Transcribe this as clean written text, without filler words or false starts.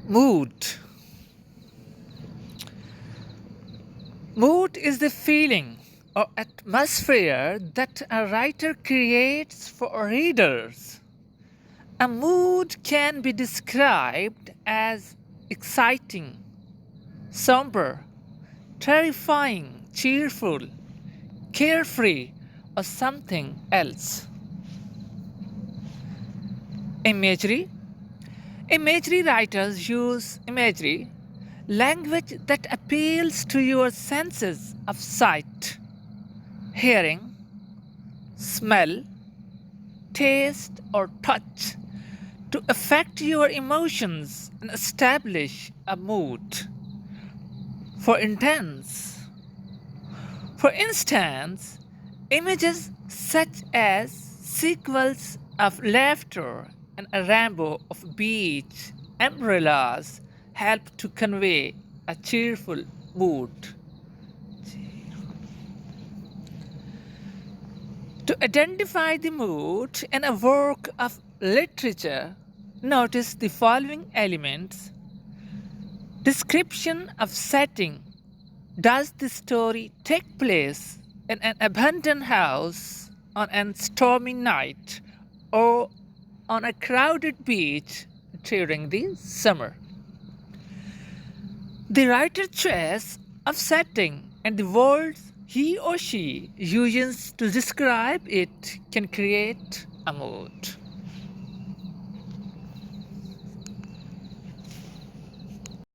Mood. Mood is the feeling or atmosphere that a writer creates for readers. A mood can be described as exciting, somber, terrifying, cheerful, carefree, or something else. Imagery. Imagery writers use imagery, language that appeals to your senses of sight, hearing, smell, taste, or touch to affect your emotions and establish a mood. For intense, for instance, images such as sequels of laughter and a rainbow of beach umbrellas help to convey a cheerful mood. To identify the mood in a work of literature, notice the following elements. Description of setting. Does the story take place in an abandoned house on a stormy night or on a crowded beach during the summer? The writer's choice of setting and the words he or she uses to describe it can create a mood.